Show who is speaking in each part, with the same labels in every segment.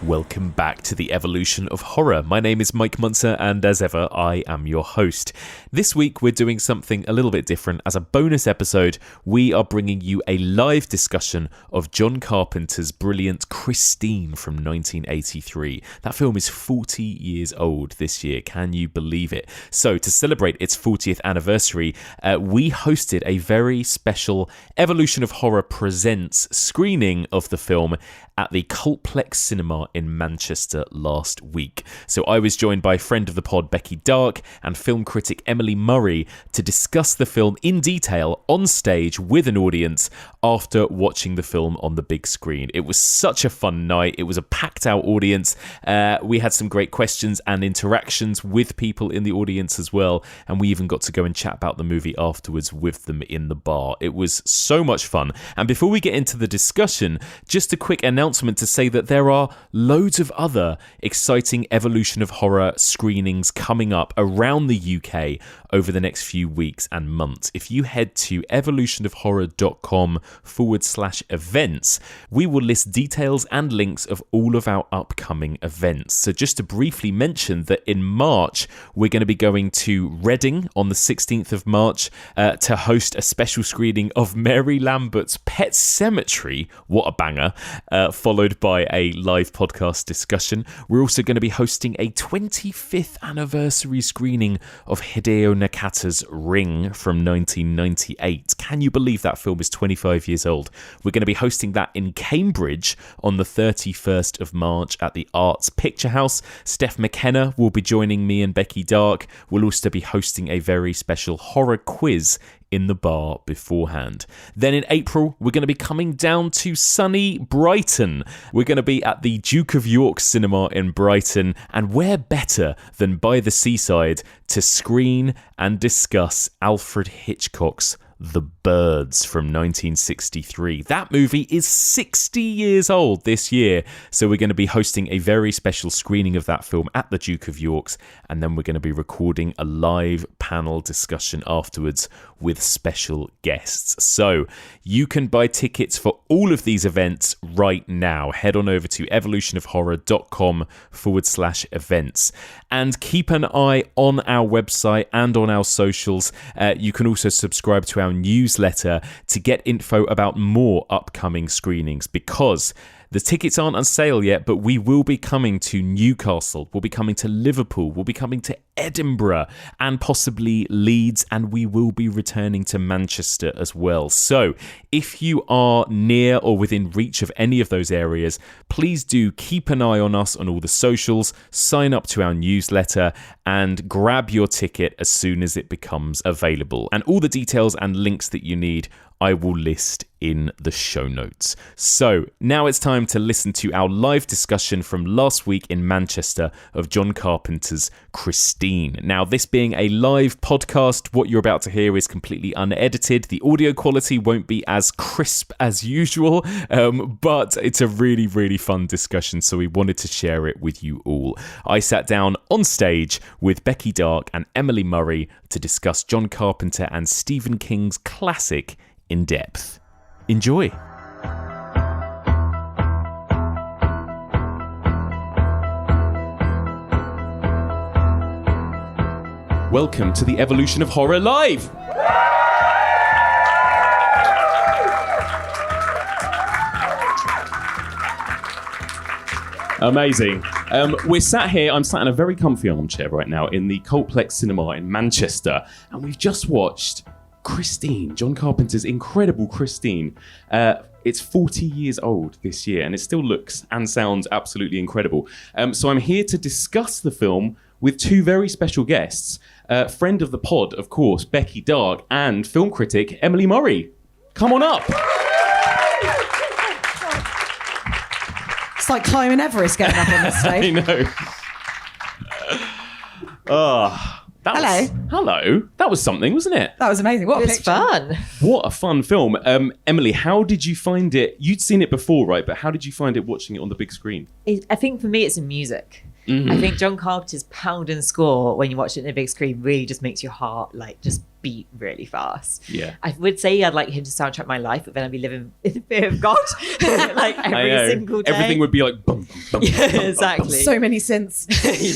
Speaker 1: Welcome back to the Evolution of Horror. My name is Mike Munter, and as ever, I am your host. This week, we're doing something a little bit different. As a bonus episode, we are bringing you a live discussion of John Carpenter's brilliant Christine from 1983. That film is 40 years old this year. Can you believe it? So, to celebrate its 40th anniversary, we hosted a very special Evolution of Horror Presents screening of the film at the Cultplex cinema in Manchester last week. So I was joined by friend of the pod Becky Darke and film critic Emily Murray to discuss the film in detail on stage with an audience after watching the film on the big screen. It was such a fun night. It was a packed out audience. We had some great questions and interactions with people in the audience as well, and we even got to go and chat about the movie afterwards with them in the bar. It was so much fun. And before we get into the discussion, just a quick announcement to say that there are loads of other exciting Evolution of Horror screenings coming up around the UK over the next few weeks and months. If you head to evolutionofhorror.com/events, we will list details and links of all of our upcoming events. So just to briefly mention that in March, we're going to be going to Reading on the 16th of March to host a special screening of Mary Lambert's Pet Sematary. What a banger. Followed by a live podcast discussion. We're also going to be hosting a 25th anniversary screening of Hideo Nakata's Ring from 1998. Can you believe that film is 25 years old? We're going to be hosting that in Cambridge on the 31st of March at the Arts Picture House. Steph McKenna will be joining me and Becky Darke. We'll also be hosting a very special horror quiz in the bar beforehand. Then in April, we're going to be coming down to sunny Brighton. We're going to be at the Duke of York Cinema in Brighton, and where better than by the seaside to screen and discuss Alfred Hitchcock's The Birds from 1963. That movie is 60 years old this year, so we're going to be hosting a very special screening of that film at the Duke of York's, and then we're going to be recording a live panel discussion afterwards with special guests. So you can buy tickets for all of these events right now. Head on over to evolutionofhorror.com/events and keep an eye on our website and on our socials. You can also subscribe to our newsletter to get info about more upcoming screenings, because the tickets aren't on sale yet, but we will be coming to Newcastle, we'll be coming to Liverpool, we'll be coming to Edinburgh and possibly Leeds, and we will be returning to Manchester as well. So if you are near or within reach of any of those areas, please do keep an eye on us on all the socials, sign up to our newsletter, and grab your ticket as soon as it becomes available. And all the details and links that you need I will list in the show notes. So now it's time to listen to our live discussion from last week in Manchester of John Carpenter's Christine. Now, this being a live podcast, what you're about to hear is completely unedited. The audio quality won't be as crisp as usual, but it's a really, really fun discussion, so we wanted to share it with you all. I sat down on stage with Becky Darke and Emily Murray to discuss John Carpenter and Stephen King's classic in depth. Enjoy. Welcome to the Evolution of Horror Live! Amazing. We're sat here, I'm sat in a very comfy armchair right now in the Cultplex cinema in Manchester, and we've just watched Christine, John Carpenter's incredible Christine. It's 40 years old this year, and it still looks and sounds absolutely incredible. So I'm here to discuss the film with two very special guests. Friend of the pod, of course, Becky Darke, and film critic Emily Murray. Come on up.
Speaker 2: It's like climbing Everest getting up on this stage.
Speaker 1: I know. Hello. That was something, wasn't it?
Speaker 2: That was amazing. What a picture.
Speaker 3: Fun.
Speaker 1: What a fun film. Emily, how did you find it? You'd seen it before, right? But how did you find it watching it on the big screen?
Speaker 3: I think for me, it's in music.
Speaker 1: Mm-hmm.
Speaker 3: I think John Carpenter's pound and score when you watch it on a big screen really just makes your heart like just beat really fast.
Speaker 1: Yeah.
Speaker 3: I would say I'd like him to soundtrack my life, but then I'd be living in the fear of God like every single day.
Speaker 1: Everything would be like bum, bum, bum,
Speaker 3: yeah,
Speaker 1: bum, bum,
Speaker 3: exactly.
Speaker 2: So many synths.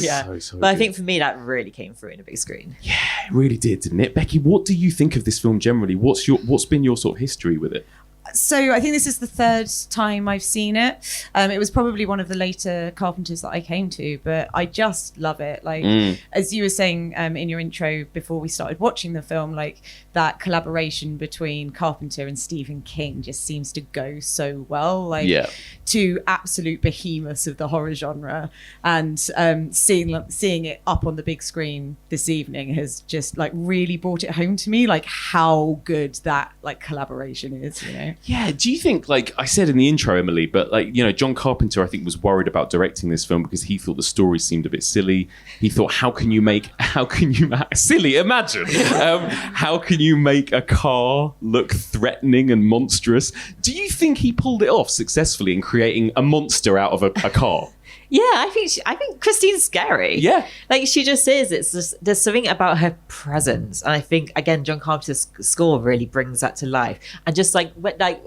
Speaker 3: yeah.
Speaker 1: So
Speaker 3: but I
Speaker 1: good.
Speaker 3: think for me that really came through in a big screen.
Speaker 1: Yeah, it really did, didn't it? Becky, what do you think of this film generally? What's been your sort of history with it?
Speaker 2: So I think this is the third time I've seen it. It was probably one of the later Carpenters that I came to, but I just love it. Like, as you were saying in your intro before we started watching the film, like that collaboration between Carpenter and Stephen King just seems to go so well. Like, two absolute behemoths of the horror genre, and seeing it up on the big screen this evening has just like really brought it home to me, like how good that like collaboration is, you know.
Speaker 1: Yeah, do you think, like I said in the intro, Emily, but like, you know, John Carpenter, I think, was worried about directing this film because he thought the story seemed a bit silly. He thought, how can you make silly, imagine, how can you make a car look threatening and monstrous? Do you think he pulled it off successfully in creating a monster out of a car?
Speaker 3: Yeah, I think Christine's scary.
Speaker 1: Yeah.
Speaker 3: Like she just is. It's just, there's something about her presence. And I think, again, John Carpenter's score really brings that to life. And just like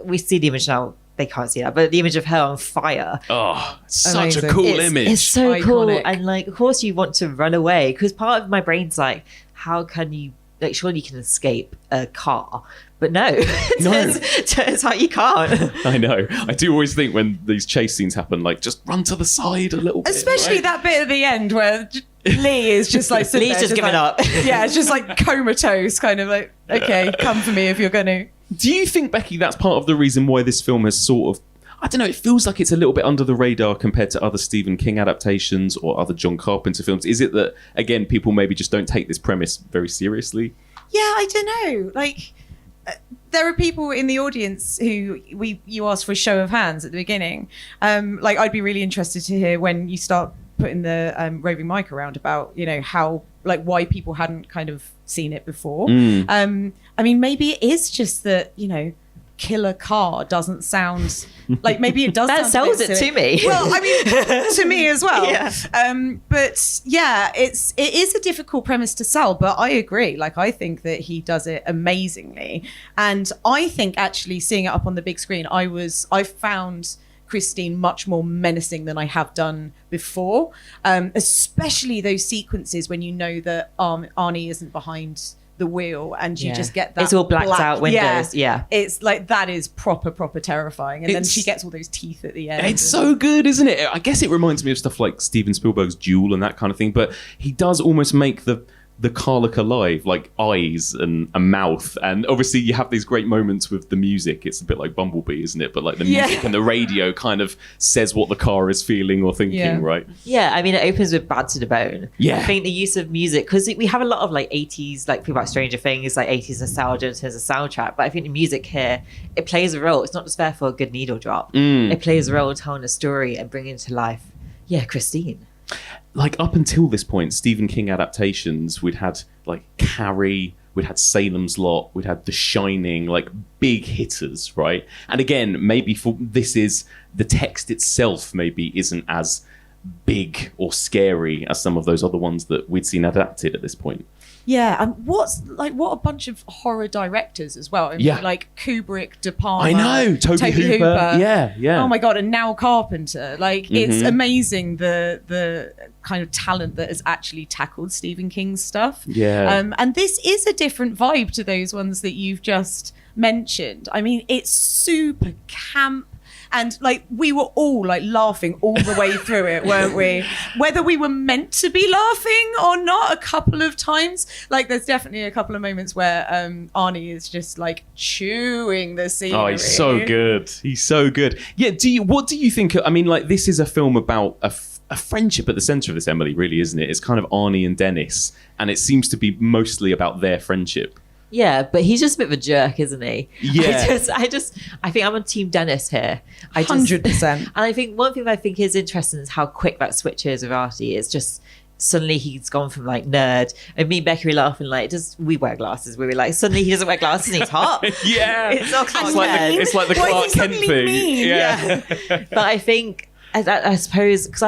Speaker 3: we see the image now, they can't see that, but the image of her on fire.
Speaker 1: Oh, such
Speaker 2: amazing.
Speaker 1: a cool image.
Speaker 3: It's so
Speaker 2: Iconic.
Speaker 3: cool. And like, of course you want to run away because part of my brain's like, how can you, like, surely you can escape a car. But no, turns out you can't.
Speaker 1: I know. I do always think when these chase scenes happen, like, just run to the side a little bit.
Speaker 2: Especially that bit at the end where Lee is just like sitting
Speaker 3: Lee's
Speaker 2: there,
Speaker 3: just giving
Speaker 2: like,
Speaker 3: up.
Speaker 2: Yeah, it's just like comatose, kind of like, okay, come for me if you're going to.
Speaker 1: Do you think, Becky, that's part of the reason why this film has sort of, I don't know, it feels like it's a little bit under the radar compared to other Stephen King adaptations or other John Carpenter films? Is it that, again, people maybe just don't take this premise very seriously?
Speaker 2: Yeah, I don't know. Like, there are people in the audience who you asked for a show of hands at the beginning. Like, I'd be really interested to hear when you start putting the roving mic around about, you know, how, like, why people hadn't kind of seen it before. I mean, maybe it is just that, you know, killer car doesn't sound like, maybe it does.
Speaker 3: That sells it to me.
Speaker 2: Well, I mean, to me as well.
Speaker 3: Yeah.
Speaker 2: But yeah, it is a difficult premise to sell, but I agree. Like, I think that he does it amazingly. And I think actually seeing it up on the big screen, I found Christine much more menacing than I have done before. Especially those sequences when you know that Arnie isn't behind the wheel and you just get that
Speaker 3: it's all blacked out windows. Yeah,
Speaker 2: it's like, that is proper terrifying. And then she gets all those teeth at the end.
Speaker 1: It's so good, isn't it? I guess it reminds me of stuff like Steven Spielberg's Duel and that kind of thing, but he does almost make the car look alive, like eyes and a mouth. And obviously you have these great moments with the music. It's a bit like Bumblebee, isn't it? But like the music and the radio kind of says what the car is feeling or thinking, right?
Speaker 3: Yeah, I mean, it opens with Bad to the Bone.
Speaker 1: Yeah.
Speaker 3: I think the use of music, because we have a lot of like 80s, like people like Stranger Things, like 80s nostalgia in terms of soundtrack, but I think the music here, it plays a role. It's not just there for a good needle drop. It plays a role in telling a story and bringing to life, Christine.
Speaker 1: Like, up until this point, Stephen King adaptations, we'd had like Carrie, we'd had Salem's Lot, we'd had The Shining, like big hitters, right? And again, maybe this is the text itself maybe isn't as big or scary as some of those other ones that we'd seen adapted at this point.
Speaker 2: Yeah, and what a bunch of horror directors as well. I mean, like Kubrick, De Palma.
Speaker 1: I know, Toby Hooper. Yeah.
Speaker 2: Oh my God, and now Carpenter. Like, it's amazing the kind of talent that has actually tackled Stephen King's stuff.
Speaker 1: Yeah.
Speaker 2: And this is a different vibe to those ones that you've just mentioned. I mean, it's super camp. And like, we were all like laughing all the way through it, weren't we? Whether we were meant to be laughing or not, a couple of times. Like, there's definitely a couple of moments where Arnie is just like chewing the scenery.
Speaker 1: Oh, he's so good. He's so good. Yeah. What do you think? I mean, like, this is a film about a friendship at the centre of this, Emily, really, isn't it? It's kind of Arnie and Dennis, and it seems to be mostly about their friendship.
Speaker 3: Yeah, but he's just a bit of a jerk, isn't he?
Speaker 1: Yeah.
Speaker 3: I think I'm on Team Dennis here.
Speaker 2: 100%.
Speaker 3: And I think one thing I think is interesting is how quick that switch is with Artie. It's just suddenly he's gone from like nerd, and me and Becky were laughing like, we wear glasses? We were like, suddenly he doesn't wear glasses and he's hot.
Speaker 1: Yeah.
Speaker 3: It's all
Speaker 1: it's like the Clark Kent thing.
Speaker 3: Yeah. But I think, I suppose, because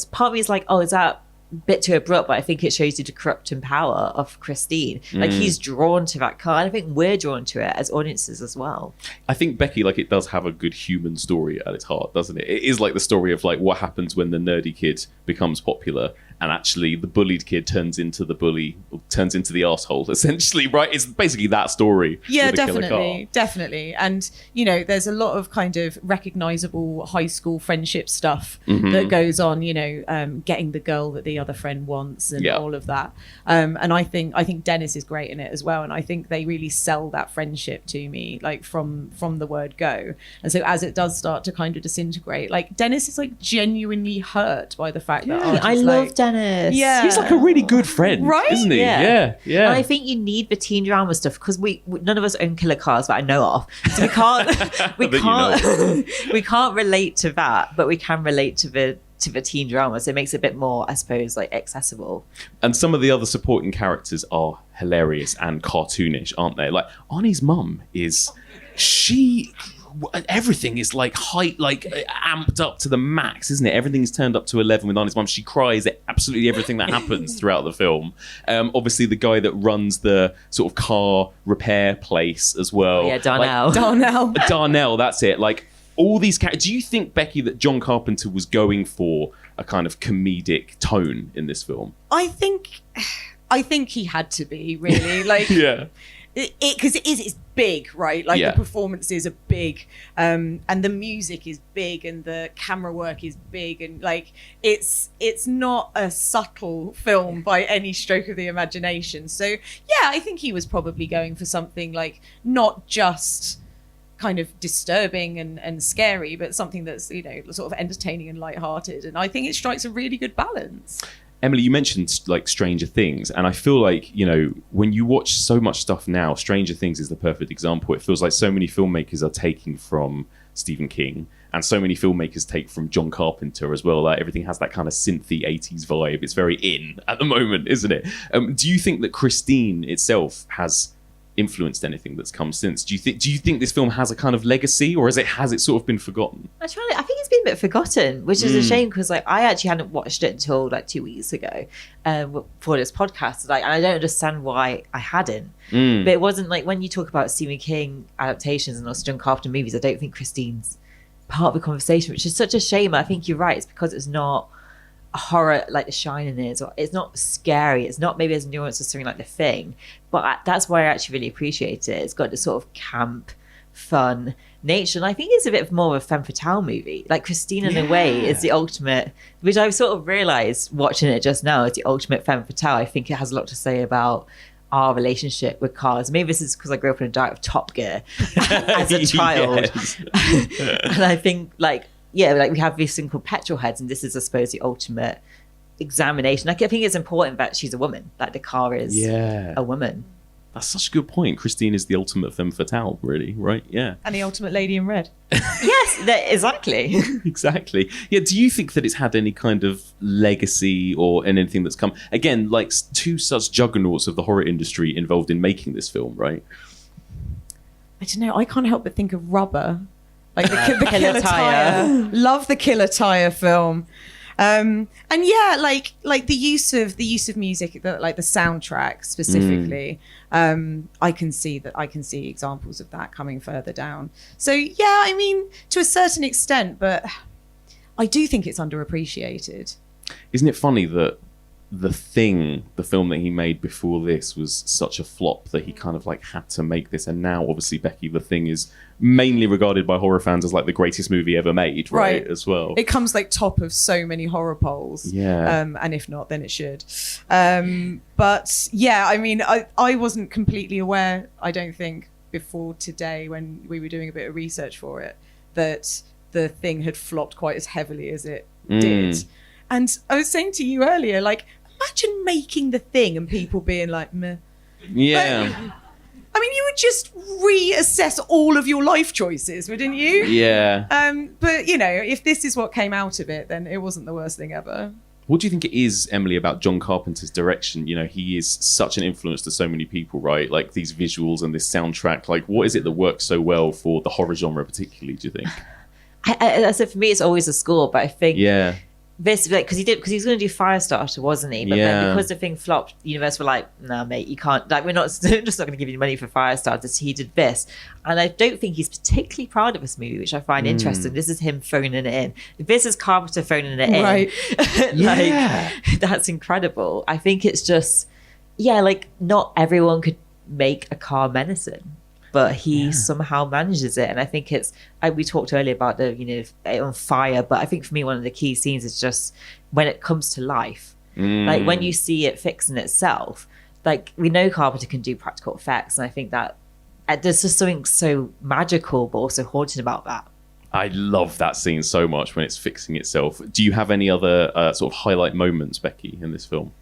Speaker 3: part of me is like, oh, is that bit too abrupt, but I think it shows you the corrupting power of Christine. Like he's drawn to that car, and I think we're drawn to it as audiences as well.
Speaker 1: I think, Becky, like, it does have a good human story at its heart, doesn't it? It is like the story of like what happens when the nerdy kid becomes popular, and actually the bullied kid turns into the bully, or turns into the asshole, essentially, right? It's basically that story.
Speaker 2: Yeah, definitely. And, you know, there's a lot of kind of recognizable high school friendship stuff that goes on, you know, getting the girl that the other friend wants and all of that. And I think Dennis is great in it as well. And I think they really sell that friendship to me, like from the word go. And so as it does start to kind of disintegrate, like Dennis is like genuinely hurt by the fact that
Speaker 3: I love Dennis.
Speaker 2: Yeah,
Speaker 1: he's like a really good friend,
Speaker 2: right?
Speaker 1: Isn't he?
Speaker 3: Yeah.
Speaker 1: Yeah.
Speaker 3: And I think you need the teen drama stuff because we none of us own killer cars that I know of, so we can't relate to that, but we can relate to the teen drama, so it makes it a bit more, I suppose, like accessible.
Speaker 1: And some of the other supporting characters are hilarious and cartoonish, aren't they? Like Arnie's mum everything is like amped up to the max, isn't it? Everything's turned up to 11 with Arnie's mum. She cries at absolutely everything that happens throughout the film. Obviously the guy that runs the sort of car repair place as well.
Speaker 3: Yeah, Darnell.
Speaker 1: Darnell, that's it. Like all these characters. Do you think, Becky, that John Carpenter was going for a kind of comedic tone in this film?
Speaker 2: I think he had to be, really. Like,
Speaker 1: yeah.
Speaker 2: Because it's big, right? Like the performances are big, and the music is big, and the camera work is big, and like it's not a subtle film by any stroke of the imagination. So yeah, I think he was probably going for something like not just kind of disturbing and scary, but something that's, you know, sort of entertaining and lighthearted. And I think it strikes a really good balance.
Speaker 1: Emily, you mentioned like Stranger Things, and I feel like, you know, when you watch so much stuff now, Stranger Things is the perfect example. It feels like so many filmmakers are taking from Stephen King, and so many filmmakers take from John Carpenter as well. Like everything has that kind of synthy 80s vibe. It's very in at the moment, isn't it? Do you think that Christine itself has influenced anything that's come since? Do you think this film has a kind of legacy, or has it sort of been forgotten?
Speaker 3: I think it's been a bit forgotten, which is a shame, because like I actually hadn't watched it until like 2 weeks ago for this podcast, like, and I don't understand why I hadn't. But it wasn't like, when you talk about Stephen King adaptations and also John Carpenter movies, I don't think Christine's part of the conversation, which is such a shame. I think you're right, it's because it's not a horror like The Shining is, or it's not scary, it's not maybe as nuanced as something like The Thing, but that's why I actually really appreciate it. It's got this sort of camp, fun nature, and I think it's a bit more of a femme fatale movie. Like Christine in a way is the ultimate, which I've sort of realised watching it just now, is the ultimate femme fatale. I think it has a lot to say about our relationship with cars. Maybe this is because I grew up in a diet of Top Gear as a child. And I think like we have this thing called petrol heads, and this is, I suppose, the ultimate examination. Like, I think it's important that she's a woman, like the car is a woman.
Speaker 1: That's such a good point. Christine is the ultimate femme fatale, really, right? Yeah.
Speaker 2: And the ultimate lady in red.
Speaker 3: Yes, exactly.
Speaker 1: Exactly. Yeah, do you think that it's had any kind of legacy or anything that's come? Again, like two such juggernauts of the horror industry involved in making this film, right?
Speaker 2: I don't know. I can't help but think of Rubber. Like the Killer Tire. Love the Killer Tire film. And yeah, like the use of music, like the soundtrack specifically. I can see examples of that coming further down. So yeah, I mean, to a certain extent, but I do think it's underappreciated.
Speaker 1: Isn't it funny that The Thing, the film that he made before this, was such a flop that he kind of like had to make this, and now obviously, Becky, The Thing is mainly regarded by horror fans as like the greatest movie ever made, right? As well,
Speaker 2: it comes like top of so many horror polls, and if not, then it should. But yeah, I mean, I wasn't completely aware, I don't think, before today when we were doing a bit of research for it, that The Thing had flopped quite as heavily as it did. And I was saying to you earlier, like, imagine making The Thing and people being like, meh.
Speaker 1: Yeah.
Speaker 2: But, I mean, you would just reassess all of your life choices, wouldn't you?
Speaker 1: Yeah.
Speaker 2: But, you know, if this is what came out of it, then it wasn't the worst thing ever.
Speaker 1: What do you think it is, Emily, about John Carpenter's direction? You know, he is such an influence to so many people, right? Like these visuals and this soundtrack. Like, what is it that works so well for the horror genre particularly, do you think?
Speaker 3: I said, for me, it's always the score, but I think this, like, because he was going to do Firestarter, wasn't he? But then because the thing flopped, Universal were like, "No, mate, you can't. Like, we're just not going to give you money for Firestarter." So he did this, and I don't think he's particularly proud of this movie, which I find interesting. This is him phoning it in. This is Carpenter phoning it in.
Speaker 2: Right?
Speaker 3: That's incredible. I think it's just, like, not everyone could make a car menacing, but he somehow manages it. And I think it's, we talked earlier about the, on fire, but I think for me, one of the key scenes is just when it comes to life. Like when you see it fixing itself, like we know Carpenter can do practical effects. And I think that there's just something so magical, but also haunting about that.
Speaker 1: I love that scene so much when it's fixing itself. Do you have any other sort of highlight moments, Becky, in this film?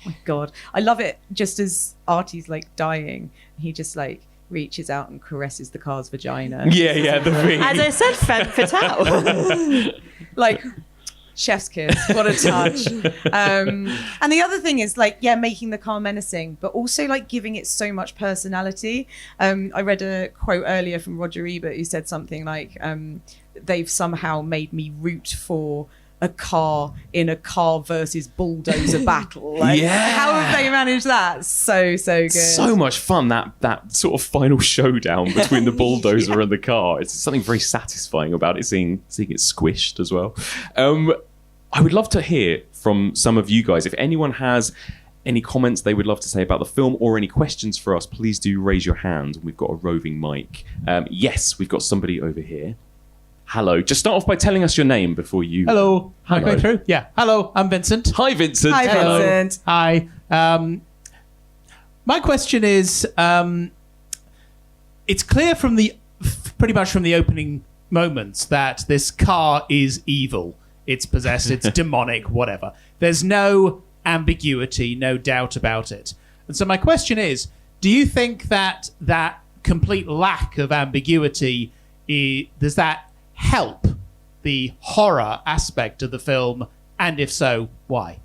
Speaker 2: Oh my God, I love it. Just as Artie's like dying, he just like reaches out and caresses the car's vagina.
Speaker 1: Yeah, the thing.
Speaker 3: As I said, femme fatale.
Speaker 2: Like, chef's kiss. What a touch. And the other thing is like, making the car menacing, but also like giving it so much personality. I read a quote earlier from Roger Ebert who said something like, they've somehow made me root for a car in a car versus bulldozer battle. Like, how have they managed that? So good.
Speaker 1: So much fun, that sort of final showdown between the bulldozer and the car. It's something very satisfying about it, seeing it squished as well. I would love to hear from some of you guys. If anyone has any comments they would love to say about the film or any questions for us, please do raise your hand. We've got a roving mic. Yes, we've got somebody over here. Hello. Just start off by telling us your name before you...
Speaker 4: Hello. Am I going through? Yeah. Hello, I'm Vincent.
Speaker 1: Hi, Vincent.
Speaker 2: Hi,
Speaker 1: Hello.
Speaker 2: Vincent.
Speaker 4: Hi. My question is, it's clear from pretty much from the opening moments that this car is evil. It's possessed, it's demonic, whatever. There's no ambiguity, no doubt about it. And so my question is, do you think that complete lack of ambiguity, does that help the horror aspect of the film, and if so, why?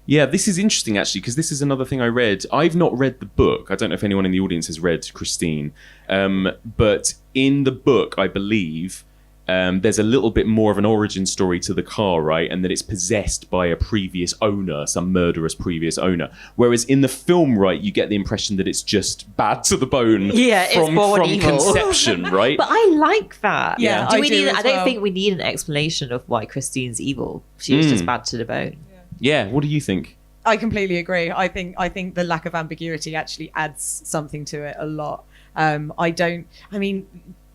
Speaker 1: Yeah, this is interesting actually, because this is another thing I read. I've not read the book. I don't know if anyone in the audience has read Christine, but in the book, I believe there's a little bit more of an origin story to the car, right? And that it's possessed by a previous owner, some murderous previous owner. Whereas in the film, right, you get the impression that it's just bad to the bone from conception, right?
Speaker 3: But I like that.
Speaker 2: Yeah,
Speaker 3: I don't think we need an explanation of why Christine's evil. She was just bad to the bone.
Speaker 1: Yeah, what do you think?
Speaker 2: I completely agree. I think the lack of ambiguity actually adds something to it a lot.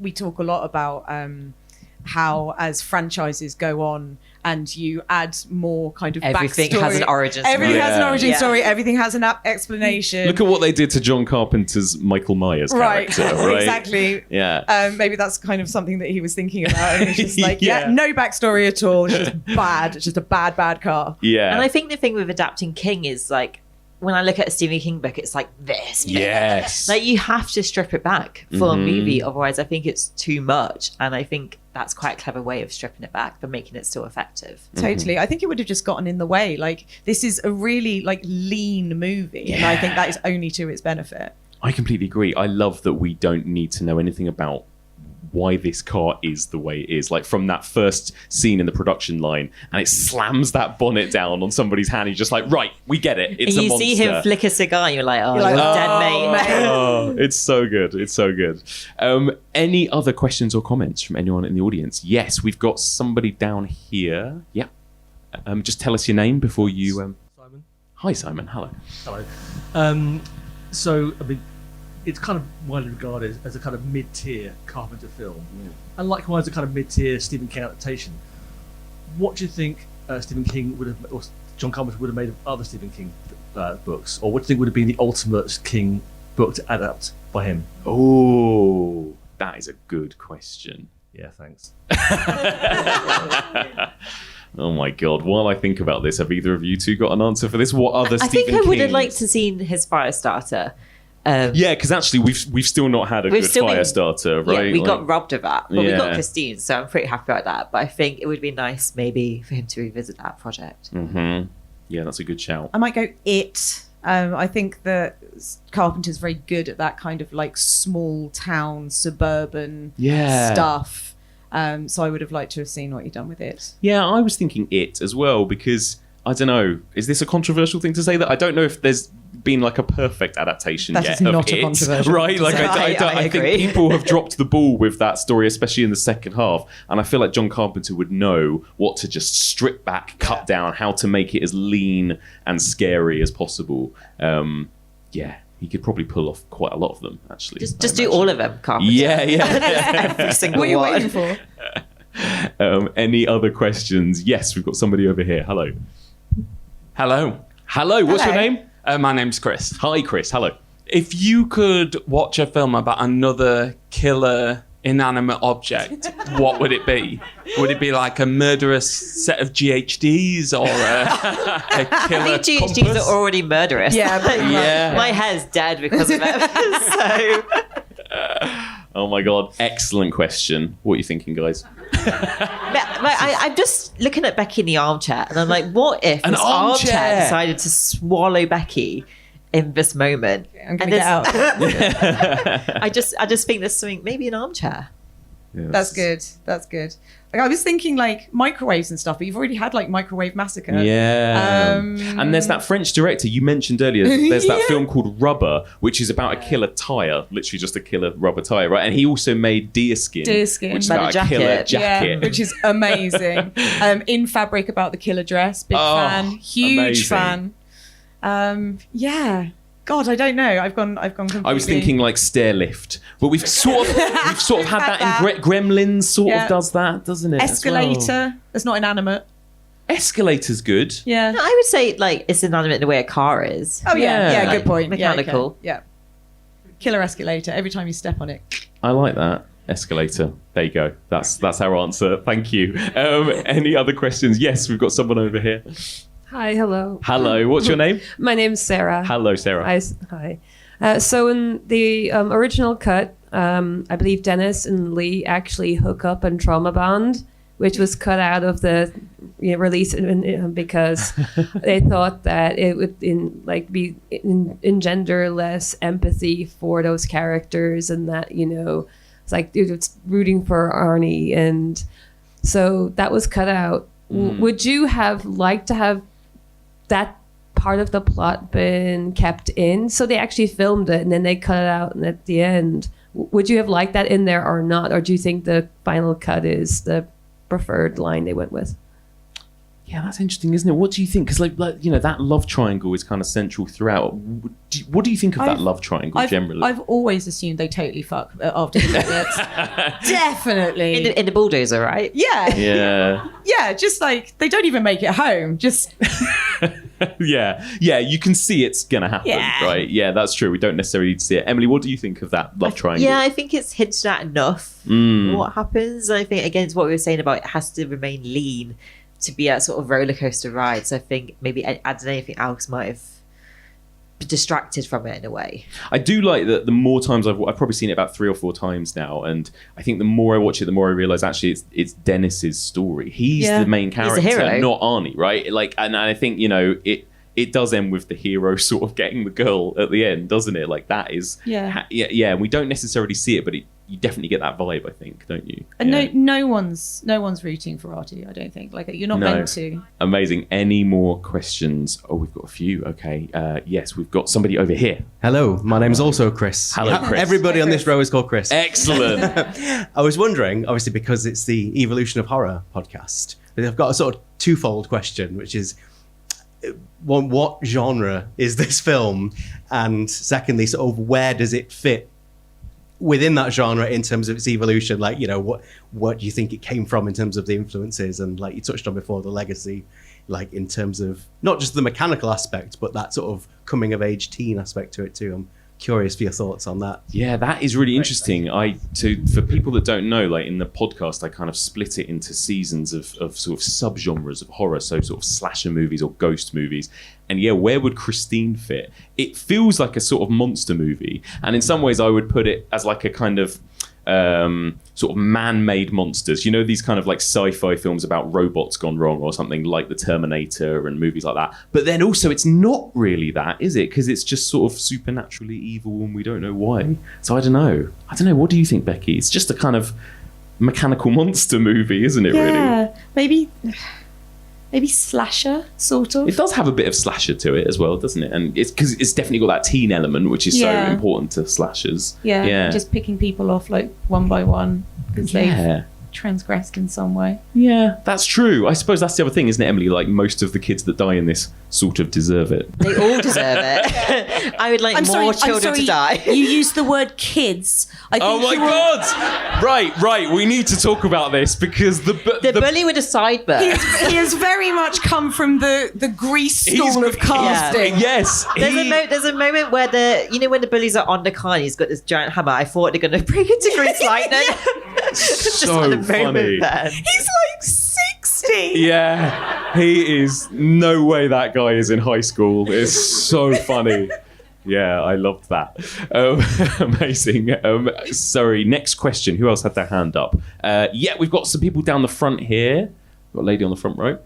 Speaker 2: We talk a lot about how as franchises go on and you add more kind of
Speaker 3: everything
Speaker 2: backstory.
Speaker 3: Has an origin story.
Speaker 2: Everything has an origin story. Everything has an explanation.
Speaker 1: Look at what they did to John Carpenter's Michael Myers character, right?
Speaker 2: Exactly.
Speaker 1: Yeah.
Speaker 2: Maybe that's kind of something that he was thinking about. And it's just like, no backstory at all. It's just bad. It's just a bad car.
Speaker 1: Yeah.
Speaker 3: And I think the thing with adapting King is like, when I look at a Stephen King book, it's like this.
Speaker 1: Yes.
Speaker 3: Like you have to strip it back for a movie. Otherwise, I think it's too much. And I think that's quite a clever way of stripping it back, but making it still effective.
Speaker 2: Totally. I think it would have just gotten in the way. Like, this is a really like lean movie. And I think that is only to its benefit.
Speaker 1: I completely agree. I love that we don't need to know anything about why this car is the way it is. Like from that first scene in the production line, and it slams that bonnet down on somebody's hand. He's just like, right, we get it. It's
Speaker 3: and you
Speaker 1: a monster.
Speaker 3: See him flick a cigar, you're like, you're dead, mate.
Speaker 1: Oh, it's so good. It's so good. Any other questions or comments from anyone in the audience? Yes, we've got somebody down here. Yeah. Just tell us your name before you...
Speaker 5: Simon.
Speaker 1: Hi, Simon. Hello.
Speaker 5: Hello. So, I mean, it's kind of widely regarded as a kind of mid-tier Carpenter film, and likewise a kind of mid-tier Stephen King adaptation. What do you think Stephen King would have, or John Carpenter would have made of other Stephen King books, or what do you think would have been the ultimate King book to adapt by him?
Speaker 1: Oh, that is a good question.
Speaker 5: Yeah, thanks.
Speaker 1: Oh my God! While I think about this, have either of you two got an answer for this? What other
Speaker 3: I
Speaker 1: Stephen
Speaker 3: think I would have
Speaker 1: Kings?
Speaker 3: liked to seen his Firestarter.
Speaker 1: Yeah, because actually we've still not had a good Firestarter, right?
Speaker 3: Yeah, we got robbed of that, but we got
Speaker 1: Yeah.
Speaker 3: Christine, so I'm pretty happy about that. But I think it would be nice maybe for him to revisit that project.
Speaker 1: Mm-hmm. Yeah, that's a good shout.
Speaker 2: I might go It. I think that Carpenter's very good at that kind of like small town, suburban stuff. So I would have liked to have seen what you've done with it.
Speaker 1: Yeah, I was thinking It as well, because I don't know, is this a controversial thing to say? That I don't know if there's been like a perfect adaptation
Speaker 2: That
Speaker 1: yet
Speaker 2: is not
Speaker 1: of
Speaker 2: a
Speaker 1: It,
Speaker 2: controversial
Speaker 1: right?
Speaker 2: thing
Speaker 1: Like
Speaker 2: to say.
Speaker 1: I think people have dropped the ball with that story, especially in the second half, and I feel like John Carpenter would know what to just strip back, cut down, how to make it as lean and scary as possible. He could probably pull off quite a lot of them, actually.
Speaker 3: Just do all of them, Carpenter.
Speaker 1: Yeah.
Speaker 3: Every single
Speaker 2: What are you
Speaker 3: one.
Speaker 2: waiting for?
Speaker 1: Any other questions? Yes, we've got somebody over here. Hello.
Speaker 6: Hello.
Speaker 1: What's your name?
Speaker 6: My name's Chris.
Speaker 1: Hi, Chris. Hello.
Speaker 6: If you could watch a film about another killer inanimate object, what would it be? Would it be like a murderous set of GHDs or a killer
Speaker 3: I think GHDs
Speaker 6: compass?
Speaker 3: are already murderous.
Speaker 2: Yeah, pretty much.
Speaker 1: Yeah.
Speaker 3: My hair's dead because of it. So
Speaker 1: Oh my God. Excellent question. What are you thinking, guys?
Speaker 3: I'm just looking at Becky in the armchair, and I'm like, what if
Speaker 1: An
Speaker 3: this
Speaker 1: armchair
Speaker 3: armchair decided to swallow Becky in this moment?
Speaker 2: I'm going to get out.
Speaker 3: I just think there's something, maybe an armchair.
Speaker 2: That's good. Like, I was thinking like microwaves and stuff, but you've already had like Microwave Massacre.
Speaker 1: Yeah. And there's that French director you mentioned earlier. There's that
Speaker 2: Yeah.
Speaker 1: film called Rubber, which is about a killer tire, literally just a killer rubber tire, right? And he also made Deerskin,
Speaker 2: Deerskin.
Speaker 1: which is
Speaker 3: About
Speaker 1: about
Speaker 3: a
Speaker 1: a killer
Speaker 3: jacket.
Speaker 1: jacket.
Speaker 2: Yeah, which is amazing. In Fabric about the killer dress, big
Speaker 1: Oh,
Speaker 2: fan, huge
Speaker 1: amazing.
Speaker 2: fan. Yeah. God, I don't know. I've gone completely.
Speaker 1: I was thinking like Stairlift, but we've sort of had that in Gremlins. Sort
Speaker 2: Yeah.
Speaker 1: of does that, doesn't it? as well?
Speaker 2: Escalator. That's not inanimate.
Speaker 1: Escalator's good.
Speaker 2: Yeah.
Speaker 3: I would say like it's inanimate in the way a car is.
Speaker 2: Oh yeah.
Speaker 1: Yeah.
Speaker 2: Yeah. Good point.
Speaker 3: Mechanical.
Speaker 2: Yeah. Okay. Yeah. Killer escalator. Every time you step on it.
Speaker 1: I like that. Escalator. There you go. That's our answer. Thank you. Any other questions? Yes, we've got someone over here.
Speaker 7: Hi, hello.
Speaker 1: Hello. What's your name?
Speaker 7: My name's Sarah.
Speaker 1: Hello, Sarah.
Speaker 7: Hi. So in the original cut, I believe Dennis and Lee actually hook up and trauma bond, which was cut out of the release because they thought that it would engender less empathy for those characters, and that it's like it's rooting for Arnie, and so that was cut out. Would you have liked to have that part of the plot been kept in? So they actually filmed it and then they cut it out, and at the end, would you have liked that in there or not? Or do you think the final cut is the preferred line they went with?
Speaker 1: Yeah, that's interesting, isn't it? What do you think? Because that love triangle is kind of central throughout. What do you think of that love triangle generally?
Speaker 2: I've always assumed they totally fuck after the credits. Definitely.
Speaker 3: In the bulldozer, right?
Speaker 2: Yeah.
Speaker 1: Yeah.
Speaker 2: Yeah. Just like they don't even make it home. Just
Speaker 1: Yeah, you can see it's gonna happen,
Speaker 2: Yeah.
Speaker 1: right? Yeah, that's true. We don't necessarily need to see it. Emily, what do you think of that love triangle?
Speaker 3: Yeah, I think it's hinted at enough what happens. I think, again, it's what we were saying about it has to remain lean to be a sort of roller coaster ride. So I think maybe adding anything else might have distracted from it in a way.
Speaker 1: I do like that. The more times I've probably seen it about 3 or 4 times now, and I think the more I watch it, the more I realise actually it's Dennis's story. He's the main character,
Speaker 3: hero.
Speaker 1: not Arnie, right? Like, and I think it does end with the hero sort of getting the girl at the end, doesn't it? Like that is yeah. We don't necessarily see it, but you definitely get that vibe, I think, don't you?
Speaker 2: and
Speaker 1: Yeah.
Speaker 2: no one's rooting for Artie. I don't think. Like you're not meant to.
Speaker 1: Amazing. Any more questions? Oh, we've got a few. Okay. Yes, we've got somebody over here.
Speaker 8: Hello, my name's also Chris.
Speaker 1: Hello, Chris.
Speaker 8: Everybody on this row is called Chris.
Speaker 1: Excellent.
Speaker 8: I was wondering, obviously, because it's the Evolution of Horror podcast, but I've got a sort of twofold question, which is, one, what genre is this film? And secondly, sort of where does it fit within that genre in terms of its evolution? Like, what do you think it came from in terms of the influences? And like you touched on before, the legacy, like in terms of not just the mechanical aspect, but that sort of coming of age teen aspect to it too. I'm curious for your thoughts on that.
Speaker 1: Yeah, that is really interesting. For people that don't know, like in the podcast, I kind of split it into seasons of sort of subgenres of horror, so sort of slasher movies or ghost movies. And yeah, where would Christine fit? It feels like a sort of monster movie, and in some ways I would put it as like a kind of sort of man-made monsters. These kind of like sci-fi films about robots gone wrong or something, like the Terminator and movies like that. But then also it's not really that, is it? Because it's just sort of supernaturally evil and we don't know why. So I don't know. What do you think, Becky? It's just a kind of mechanical monster movie, isn't it? Really,
Speaker 2: Yeah, maybe slasher sort of.
Speaker 1: it does have a bit of slasher to it as well, doesn't it? And it's because it's definitely got that teen element, which is so
Speaker 2: Yeah.
Speaker 1: important to slashers.
Speaker 2: Yeah, just picking people off like one by one because they've
Speaker 1: Yeah.
Speaker 2: transgressed in some way.
Speaker 1: Yeah, that's true. I suppose that's the other thing, isn't it, Emily? Like, most of the kids that die in this sort of deserve it.
Speaker 3: They all deserve it. I would like more children to die.
Speaker 2: You used the word kids. I think
Speaker 1: Oh my God! Right. We need to talk about this because the
Speaker 3: bully with a sideburn.
Speaker 2: He has very much come from the grease school of casting.
Speaker 1: Yes.
Speaker 3: There's a moment where when the bullies are on the car and he's got this giant hammer. I thought they're going to break into grease lightning.
Speaker 1: So funny.
Speaker 2: He's like 60.
Speaker 1: Yeah, he is. No way that guy is in high school. It's so funny. Yeah, I loved that. Amazing. Sorry, next question. Who else had their hand up? We've got some people down the front here. We've got a lady on the front row.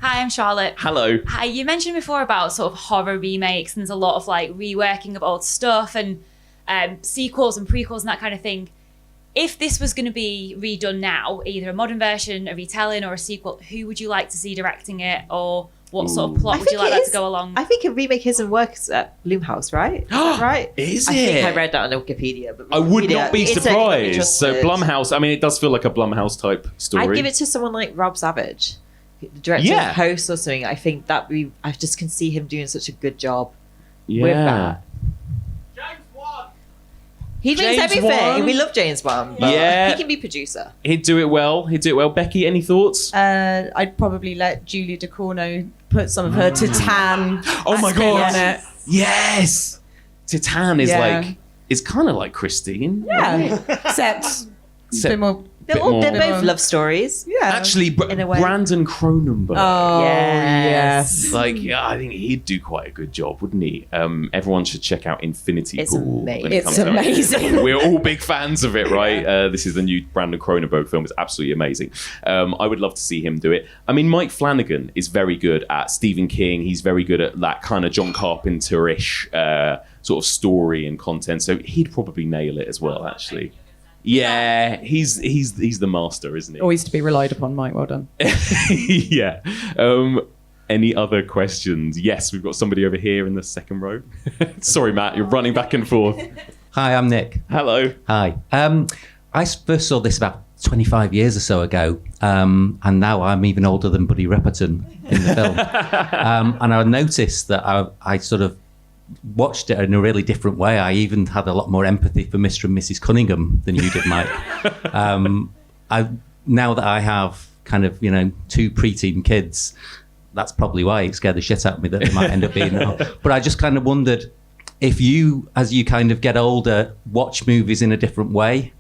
Speaker 9: Hi, I'm Charlotte.
Speaker 1: Hello.
Speaker 9: Hi, you mentioned before about sort of horror remakes, and there's a lot of like reworking of old stuff and sequels and prequels and that kind of thing. If this was going to be redone now, either a modern version, a retelling, or a sequel, who would you like to see directing it, or what sort of plot would you like that to go along?
Speaker 3: I think a remake isn't works at Blumhouse, right? Is that right?
Speaker 1: Is
Speaker 3: I
Speaker 1: it?
Speaker 3: think I read that on Wikipedia. But
Speaker 1: I would not be
Speaker 3: it's only
Speaker 1: surprised. So
Speaker 3: interested.
Speaker 1: Blumhouse, I mean, it does feel like a Blumhouse type story.
Speaker 3: I'd give it to someone like Rob Savage, the director of Host or something. I think I just can see him doing such a good job with that. He makes
Speaker 1: James
Speaker 3: everything.
Speaker 1: Wan?
Speaker 3: We love James Wan. But he can be producer.
Speaker 1: He'd do it well. Becky, any thoughts?
Speaker 2: I'd probably let Julia Ducournau put some of her Titan.
Speaker 1: Oh my
Speaker 2: spin
Speaker 1: God.
Speaker 2: on it.
Speaker 1: Yes. Titan is it's kind of like Christine.
Speaker 2: Yeah, except a bit more.
Speaker 3: They're both love stories.
Speaker 2: Yeah,
Speaker 1: Actually,
Speaker 3: in a way.
Speaker 1: Brandon Cronenberg.
Speaker 2: Oh
Speaker 3: Yes.
Speaker 1: Like, yeah, I think he'd do quite a good job, wouldn't he? Everyone should check out Infinity
Speaker 3: It's
Speaker 1: Pool. when
Speaker 3: amazing.
Speaker 1: it
Speaker 2: It's
Speaker 1: comes out.
Speaker 2: amazing.
Speaker 1: We're all big fans of it, right? This is the new Brandon Cronenberg film. It's absolutely amazing. I would love to see him do it. I mean, Mike Flanagan is very good at Stephen King. He's very good at that kind of John Carpenter-ish sort of story and content. So he'd probably nail it as well, actually. Yeah, he's the master, isn't he?
Speaker 2: Always to be relied upon, Mike. Well done.
Speaker 1: Yeah. Any other questions? Yes, we've got somebody over here in the second row. Sorry, Matt, you're running back and forth.
Speaker 10: Hi, I'm Nick.
Speaker 1: Hello.
Speaker 10: Hi. I first saw this about 25 years or so ago, and now I'm even older than Buddy Repperton in the film. And I noticed that I sort of watched it in a really different way. I even had a lot more empathy for Mr. and Mrs. Cunningham than you did, Mike. Now that I have kind of, two preteen kids, that's probably why it scared the shit out of me that they might end up being. But I just kind of wondered if you, as you kind of get older, watch movies in a different way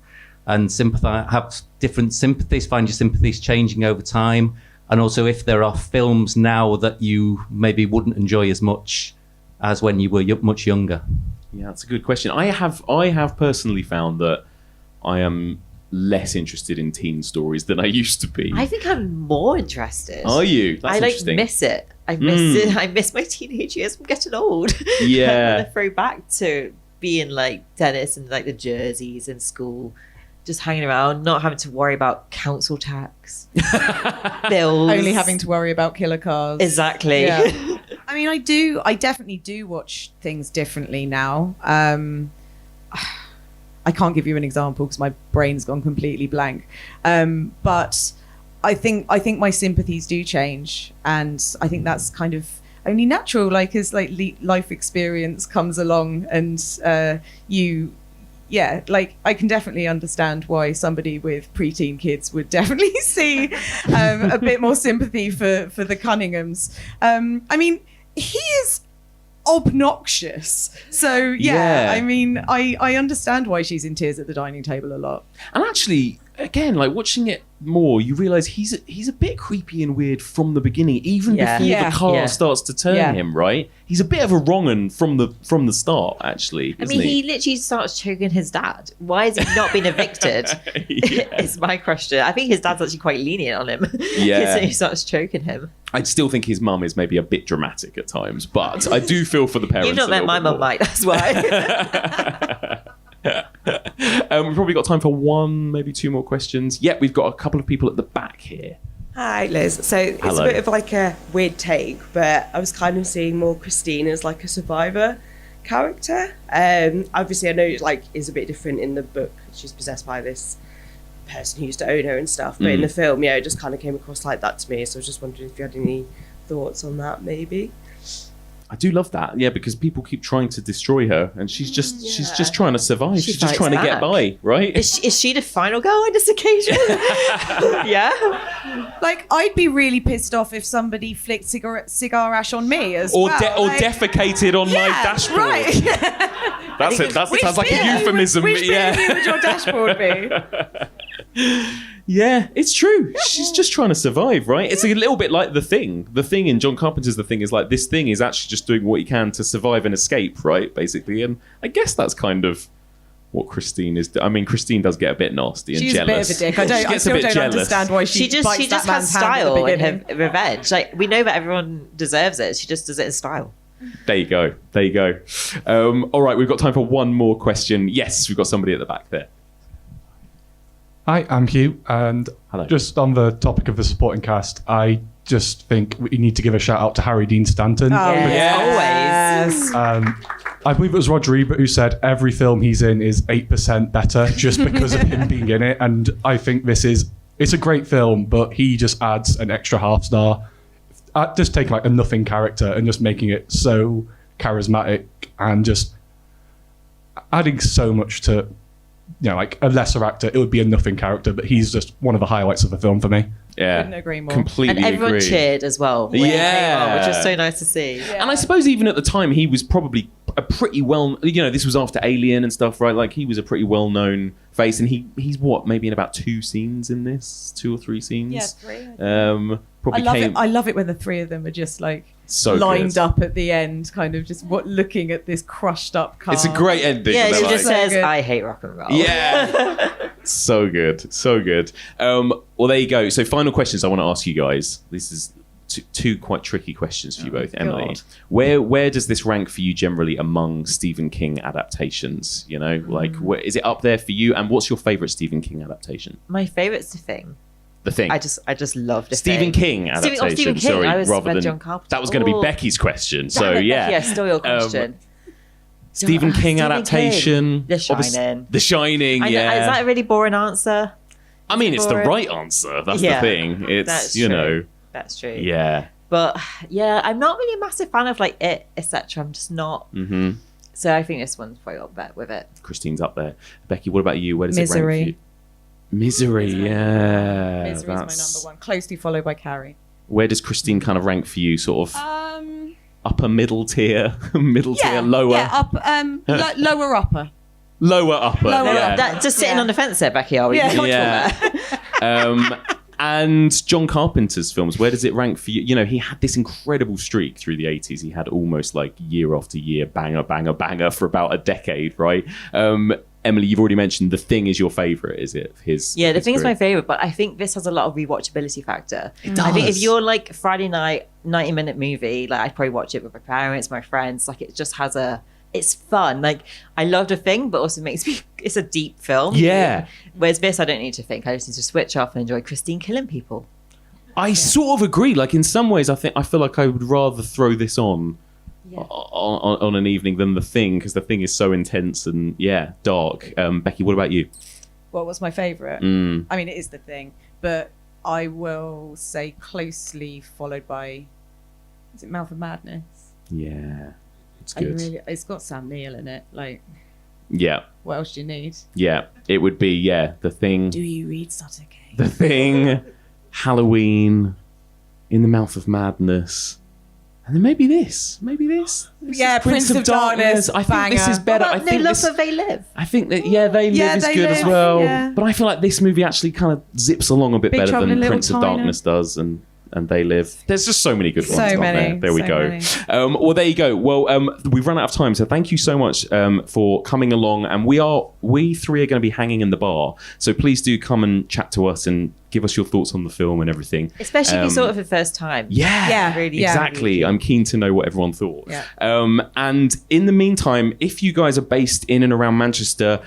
Speaker 10: and have different sympathies, find your sympathies changing over time. And also if there are films now that you maybe wouldn't enjoy as much as when you were much younger.
Speaker 1: Yeah, that's a good question. I have personally found that I am less interested in teen stories than I used to be.
Speaker 3: I think I'm more interested.
Speaker 1: Are you? That's interesting.
Speaker 3: Miss it. I miss it. I miss my teenage years. I'm getting old.
Speaker 1: Yeah.
Speaker 3: I want to throw back to being like Dennis and like the jerseys in school, just hanging around, not having to worry about council tax, bills,
Speaker 2: Only having to worry about killer cars.
Speaker 3: Exactly.
Speaker 2: Yeah. I mean, I definitely do watch things differently now. I can't give you an example because my brain's gone completely blank. But I think my sympathies do change, and I think that's kind of only natural. Like as like life experience comes along, and I can definitely understand why somebody with preteen kids would definitely see a bit more sympathy for the Cunninghams. I mean, he is obnoxious. So yeah, I mean, I understand why she's in tears at the dining table a lot.
Speaker 1: And actually, again, like watching it more, you realise he's a bit creepy and weird from the beginning, even before the car starts to turn him, right? He's a bit of a wrong-un from the start, actually.
Speaker 3: I mean, he literally starts choking his dad. Why has he not been evicted? Is my question. I think his dad's actually quite lenient on him.
Speaker 1: Yeah.
Speaker 3: So he starts choking him.
Speaker 1: I still think his mum is maybe a bit dramatic at times, but I do feel for the parents.
Speaker 3: You've not met my mum, Mike. That's why.
Speaker 1: We've probably got time for one, maybe two more questions. Yeah, we've got a couple of people at the back here.
Speaker 11: Hi, Liz. So it's
Speaker 1: Hello.
Speaker 11: a bit of like a weird take, but I was kind of seeing more Christine as like a survivor character. Obviously, I know like is a bit different in the book. She's possessed by this person who used to own her and stuff. But in the film, yeah, it just kind of came across like that to me. So I was just wondering if you had any thoughts on that, maybe.
Speaker 1: I do love that, yeah, because people keep trying to destroy her, and she's just trying to survive. She's just
Speaker 3: fights
Speaker 1: trying to get
Speaker 3: back.
Speaker 1: by, right?
Speaker 3: Is she the final girl on this occasion? Yeah.
Speaker 2: Like, I'd be really pissed off if somebody flicked cigar ash on me as
Speaker 1: or
Speaker 2: well.
Speaker 1: or
Speaker 2: Like,
Speaker 1: defecated on my dashboard.
Speaker 2: right.
Speaker 1: That's it. That sounds like a euphemism.
Speaker 2: Which
Speaker 1: yeah.
Speaker 2: bit would your dashboard be?
Speaker 1: Yeah, it's true. She's just trying to survive, right? It's a little bit like The Thing. The Thing in John Carpenter's The Thing is like, this thing is actually just doing what he can to survive and escape, right? Basically. And I guess that's kind of what Christine is. I mean, Christine does get a bit nasty and
Speaker 2: She's
Speaker 1: jealous.
Speaker 2: a bit of a dick. I still don't understand why she
Speaker 3: just
Speaker 2: bites that
Speaker 3: has
Speaker 2: man's hand at the
Speaker 3: style in
Speaker 2: beginning.
Speaker 3: her revenge. Like, we know that everyone deserves it. She just does it in style.
Speaker 1: There you go. All right, we've got time for one more question. Yes, we've got somebody at the back there.
Speaker 12: Hi, I'm Hugh, and
Speaker 1: Hello.
Speaker 12: just on the topic of the supporting cast, I just think we need to give a shout out to Harry Dean Stanton.
Speaker 3: Always.
Speaker 12: I believe it was Roger Ebert who said every film he's in is 8% better just because of him being in it, and I think it's a great film, but he just adds an extra half star. Just taking like a nothing character and just making it so charismatic and just adding so much to, like a lesser actor, it would be a nothing character, but he's just one of the highlights of the film for me.
Speaker 1: Yeah,
Speaker 2: Couldn't agree more.
Speaker 1: Completely
Speaker 3: And everyone
Speaker 1: agree.
Speaker 3: cheered as well. when he came on, which was so nice to see.
Speaker 2: Yeah.
Speaker 1: And I suppose even at the time, he was probably a pretty well, this was after Alien and stuff, right? Like, he was a pretty well-known face, and he's what, maybe in about 2 scenes in this? 2 or 3 scenes?
Speaker 2: Yeah, 3.
Speaker 1: Probably
Speaker 2: I love it when the three of them are just like
Speaker 1: So
Speaker 2: lined
Speaker 1: good.
Speaker 2: up at the end, kind of just looking at this crushed up car.
Speaker 1: It's a great ending.
Speaker 3: Yeah,
Speaker 1: and
Speaker 3: she
Speaker 1: they're
Speaker 3: just
Speaker 1: like-
Speaker 3: says,
Speaker 2: good.
Speaker 3: I hate rock and roll.
Speaker 1: Yeah. So good. Well, there you go. So final questions I want to ask you guys. This is two quite tricky questions for you both. Emily,
Speaker 2: God.
Speaker 1: where does this rank for you generally among Stephen King adaptations? Like, where, is it up there for you? And what's your favourite Stephen King adaptation?
Speaker 3: My favourite's The Thing.
Speaker 1: The Thing.
Speaker 3: I just love The
Speaker 1: Stephen
Speaker 3: Thing.
Speaker 1: King adaptation.
Speaker 3: Stephen King.
Speaker 1: Sorry,
Speaker 3: I was
Speaker 1: rather
Speaker 3: read
Speaker 1: than
Speaker 3: John Carpenter.
Speaker 1: that was going to be
Speaker 3: Oh.
Speaker 1: Becky's question. So
Speaker 3: Damn it,
Speaker 1: yeah,
Speaker 3: Becky, still your question.
Speaker 1: Stephen King
Speaker 3: Stephen
Speaker 1: adaptation.
Speaker 3: King. The
Speaker 1: Obvious-
Speaker 3: Shining.
Speaker 1: The Shining.
Speaker 3: I know,
Speaker 1: Yeah.
Speaker 3: is that a really boring answer?
Speaker 1: I mean, it's the
Speaker 3: boring?
Speaker 1: right answer. That's
Speaker 3: Yeah,
Speaker 1: the thing. It's
Speaker 3: That's
Speaker 1: you
Speaker 3: true.
Speaker 1: know.
Speaker 3: That's true.
Speaker 1: Yeah.
Speaker 3: But yeah, I'm not really a massive fan of like it, etc. I'm just not.
Speaker 1: hmm
Speaker 3: So I think this one's probably up there with it.
Speaker 1: Christine's up there. Becky, what about you? Where does it rank
Speaker 2: Misery.
Speaker 1: for you? Misery, yeah.
Speaker 2: Misery's my number one, closely followed by Carrie.
Speaker 1: Where does Christine kind of rank for you? Sort of upper middle tier, tier, lower,
Speaker 2: Yeah, up, lower upper.
Speaker 1: lower upper.
Speaker 2: Lower
Speaker 1: yeah.
Speaker 2: upper.
Speaker 3: That just sitting
Speaker 2: Yeah.
Speaker 3: on the fence there, Becky. Are we?
Speaker 2: Yeah.
Speaker 1: Yeah. And John Carpenter's films, where does it rank for you? He had this incredible streak through the 80s. He had almost like year after year, banger, banger, banger for about a decade, right? Emily, you've already mentioned The Thing is your favourite, is it?
Speaker 3: Yeah, The Thing is my
Speaker 1: career?
Speaker 3: favourite, but I think this has a lot of rewatchability factor.
Speaker 1: It
Speaker 3: I think if
Speaker 1: does.
Speaker 3: you're like Friday night, 90-minute movie, like I'd probably watch it with my parents, my friends. Like it just has it's fun. Like I love The Thing, but also makes me, it's a deep film.
Speaker 1: Yeah.
Speaker 3: Whereas this, I don't need to think. I just need to switch off and enjoy Christine killing people.
Speaker 1: I sort of agree. Like in some ways, I feel like I would rather throw this on an evening than The Thing, because The Thing is so intense and dark. Becky, what about you?
Speaker 2: Well, what's my favourite?
Speaker 1: Mm.
Speaker 2: I mean, it is The Thing, but I will say closely followed by, is it Mouth of Madness?
Speaker 1: Yeah, it's good.
Speaker 2: It's got Sam Neill in it. Like,
Speaker 1: Yeah,
Speaker 2: what else do you need?
Speaker 1: yeah. It would be The Thing.
Speaker 2: Do you read Sutter Kane?
Speaker 1: The Thing, Halloween, In the Mouth of Madness, and then maybe this.
Speaker 2: Yeah,
Speaker 1: is
Speaker 2: Prince of Darkness,
Speaker 1: I think this
Speaker 2: banger.
Speaker 1: is better.
Speaker 3: What
Speaker 1: I
Speaker 3: about
Speaker 1: think
Speaker 3: No Love
Speaker 1: this.
Speaker 3: Where They Live?
Speaker 1: I think that They Live is
Speaker 2: They
Speaker 1: good as
Speaker 2: Live,
Speaker 1: well.
Speaker 2: yeah.
Speaker 1: But I feel like this movie actually kind of zips along a bit
Speaker 2: Big
Speaker 1: better
Speaker 2: Trouble in
Speaker 1: than
Speaker 2: Little
Speaker 1: Prince of
Speaker 2: China.
Speaker 1: Darkness does, and They Live. There's just so many good ones.
Speaker 2: So
Speaker 1: aren't
Speaker 2: many,
Speaker 1: There we
Speaker 2: so
Speaker 1: go.
Speaker 2: many.
Speaker 1: Well, there you go. Well, we've run out of time, so thank you so much for coming along. And we three are going to be hanging in the bar, so please do come and chat to us and give us your thoughts on the film and everything.
Speaker 3: Especially if you saw it for the first time.
Speaker 1: Yeah,
Speaker 3: Really,
Speaker 1: exactly. I'm keen to know what everyone thought.
Speaker 2: Yeah.
Speaker 1: And in the meantime, if you guys are based in and around Manchester,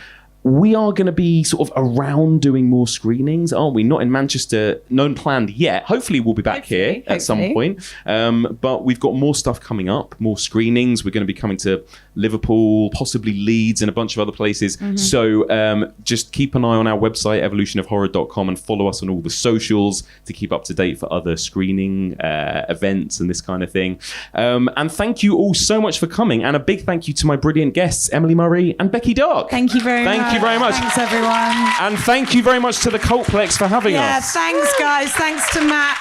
Speaker 1: we are going to be sort of around doing more screenings, aren't we? Not in Manchester, none planned yet. Hopefully we'll be back here at some point. But we've got more stuff coming up, more screenings. We're going to be coming to Liverpool, possibly Leeds, and a bunch of other places. So just keep an eye on our website, evolutionofhorror.com, and follow us on all the socials to keep up to date for other screening events and this kind of thing. And thank you all so much for coming. And a big thank you to my brilliant guests, Emily Murray and Becky Darke.
Speaker 2: Thank you very much.
Speaker 1: Thank you very much.
Speaker 2: Thanks, everyone.
Speaker 1: And thank you very much to the Cultplex for having us.
Speaker 2: Yeah, thanks, guys. Thanks to Matt.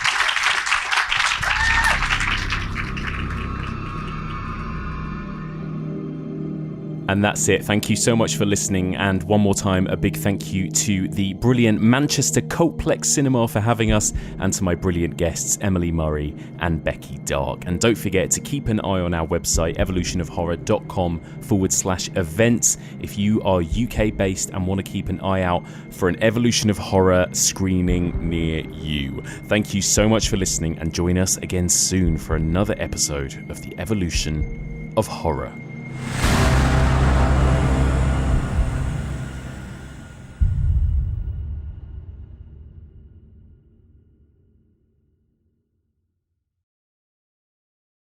Speaker 1: And that's it. Thank you so much for listening. And one more time, a big thank you to the brilliant Manchester Cultplex Cinema for having us, and to my brilliant guests, Emily Murray and Becky Darke. And don't forget to keep an eye on our website, evolutionofhorror.com/events, if you are UK based and want to keep an eye out for an Evolution of Horror screening near you. Thank you so much for listening, and join us again soon for another episode of the Evolution of Horror.